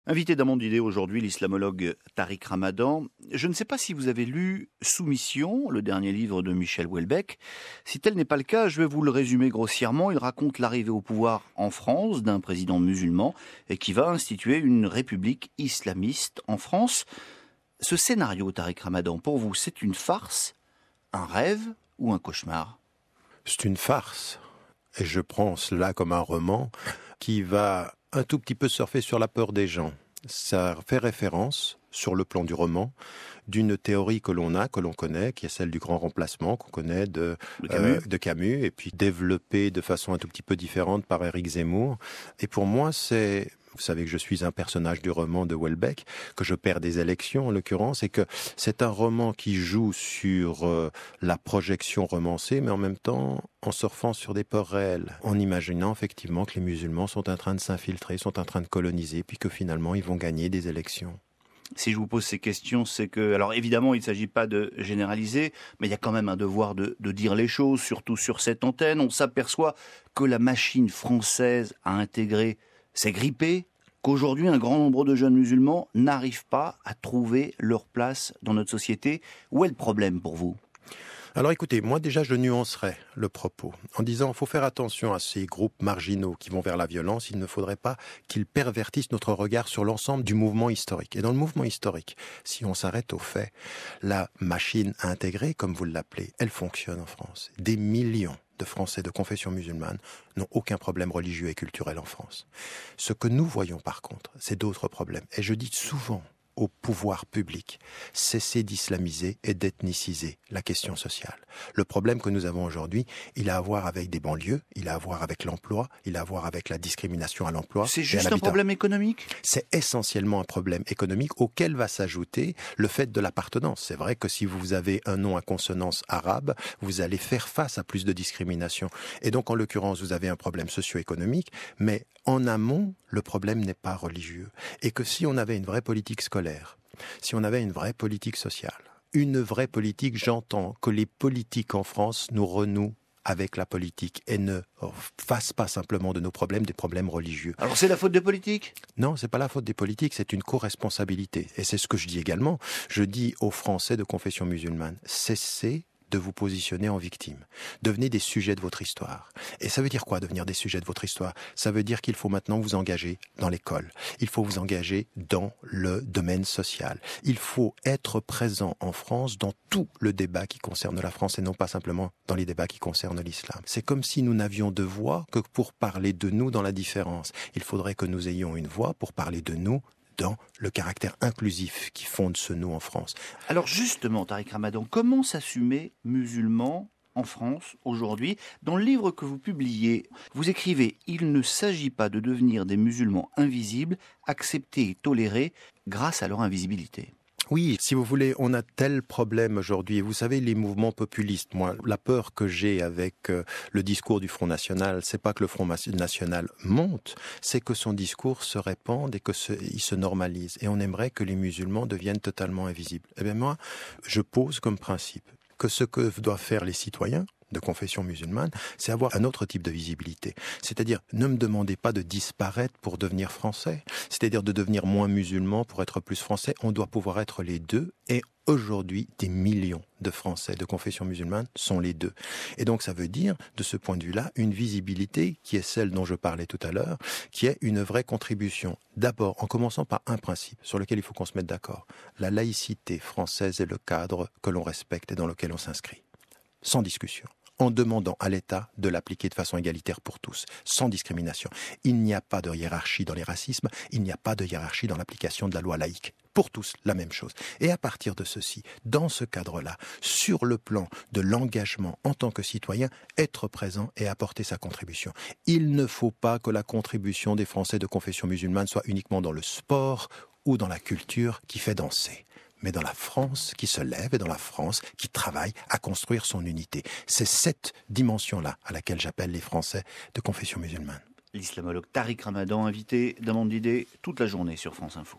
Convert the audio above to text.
Invité d'un monde d'idées aujourd'hui, l'islamologue Tariq Ramadan. Je ne sais pas si vous avez lu Soumission, le dernier livre de Michel Houellebecq. Si tel n'est pas le cas, je vais vous le résumer grossièrement. Il raconte l'arrivée au pouvoir en France d'un président musulman et qui va instituer une république islamiste en France. Ce scénario, Tariq Ramadan, pour vous, c'est une farce, un rêve ou un cauchemar ? C'est une farce. Et je prends cela comme un roman qui va un tout petit peu surfer sur la peur des gens. Ça fait référence, sur le plan du roman, d'une théorie que l'on connaît, qui est celle du grand remplacement, qu'on connaît de Camus, et puis développée de façon un tout petit peu différente par Éric Zemmour. Et pour moi, vous savez que je suis un personnage du roman de Houellebecq, que je perds des élections en l'occurrence, et que c'est un roman qui joue sur la projection romancée, mais en même temps en surfant sur des peurs réelles, en imaginant effectivement que les musulmans sont en train de s'infiltrer, sont en train de coloniser, puis que finalement ils vont gagner des élections. Si je vous pose ces questions, c'est que, alors évidemment, il ne s'agit pas de généraliser, mais il y a quand même un devoir de dire les choses, surtout sur cette antenne. On s'aperçoit que la machine française a intégré s'est grippée, qu'aujourd'hui, un grand nombre de jeunes musulmans n'arrivent pas à trouver leur place dans notre société. Où est le problème pour vous ? Alors écoutez, moi déjà je nuancerais le propos en disant qu'il faut faire attention à ces groupes marginaux qui vont vers la violence. Il ne faudrait pas qu'ils pervertissent notre regard sur l'ensemble du mouvement historique. Et dans le mouvement historique, si on s'arrête aux faits, la machine intégrée, comme vous l'appelez, elle fonctionne en France. Des millions de Français de confession musulmane n'ont aucun problème religieux et culturel en France. Ce que nous voyons par contre, c'est d'autres problèmes. Et je dis souvent au pouvoir public, cesser d'islamiser et d'ethniciser la question sociale. Le problème que nous avons aujourd'hui, il a à voir avec des banlieues, il a à voir avec l'emploi, il a à voir avec la discrimination à l'emploi. C'est juste un problème économique ? C'est essentiellement un problème économique auquel va s'ajouter le fait de l'appartenance. C'est vrai que si vous avez un nom à consonance arabe, vous allez faire face à plus de discrimination. Et donc, en l'occurrence, vous avez un problème socio-économique, mais en amont, le problème n'est pas religieux. Et que si on avait une vraie politique scolaire, si on avait une vraie politique sociale, une vraie politique, j'entends que les politiques en France nous renouent avec la politique et ne fassent pas simplement de nos problèmes des problèmes religieux. Alors c'est la faute des politiques ? Non, c'est pas la faute des politiques, c'est une co-responsabilité. Et c'est ce que je dis également. Je dis aux Français de confession musulmane, cessez de vous positionner en victime. Devenez des sujets de votre histoire. Et ça veut dire quoi, devenir des sujets de votre histoire ? Ça veut dire qu'il faut maintenant vous engager dans l'école. Il faut vous engager dans le domaine social. Il faut être présent en France dans tout le débat qui concerne la France et non pas simplement dans les débats qui concernent l'islam. C'est comme si nous n'avions de voix que pour parler de nous dans la différence. Il faudrait que nous ayons une voix pour parler de nous dans le caractère inclusif qui fonde ce nous en France. Alors justement, Tariq Ramadan, comment s'assumer musulman en France aujourd'hui ? Dans le livre que vous publiez, vous écrivez « Il ne s'agit pas de devenir des musulmans invisibles, acceptés et tolérés grâce à leur invisibilité ». Oui, si vous voulez, on a tel problème aujourd'hui. Et vous savez, les mouvements populistes, moi, la peur que j'ai avec le discours du Front National, c'est pas que le Front National monte, c'est que son discours se répande et il se normalise. Et on aimerait que les musulmans deviennent totalement invisibles. Eh bien moi, je pose comme principe que ce que doivent faire les citoyens de confession musulmane, c'est avoir un autre type de visibilité. C'est-à-dire, ne me demandez pas de disparaître pour devenir français, c'est-à-dire de devenir moins musulman pour être plus français. On doit pouvoir être les deux. Et aujourd'hui, des millions de Français de confession musulmane sont les deux. Et donc, ça veut dire, de ce point de vue-là, une visibilité qui est celle dont je parlais tout à l'heure, qui est une vraie contribution. D'abord, en commençant par un principe sur lequel il faut qu'on se mette d'accord. La laïcité française est le cadre que l'on respecte et dans lequel on s'inscrit. Sans discussion. En demandant à l'État de l'appliquer de façon égalitaire pour tous, sans discrimination. Il n'y a pas de hiérarchie dans les racismes, il n'y a pas de hiérarchie dans l'application de la loi laïque. Pour tous, la même chose. Et à partir de ceci, dans ce cadre-là, sur le plan de l'engagement en tant que citoyen, être présent et apporter sa contribution. Il ne faut pas que la contribution des Français de confession musulmane soit uniquement dans le sport ou dans la culture qui fait danser, mais dans la France qui se lève et dans la France qui travaille à construire son unité. C'est cette dimension-là à laquelle j'appelle les Français de confession musulmane. L'islamologue Tariq Ramadan, invité d'un monde d'idées toute la journée sur France Info.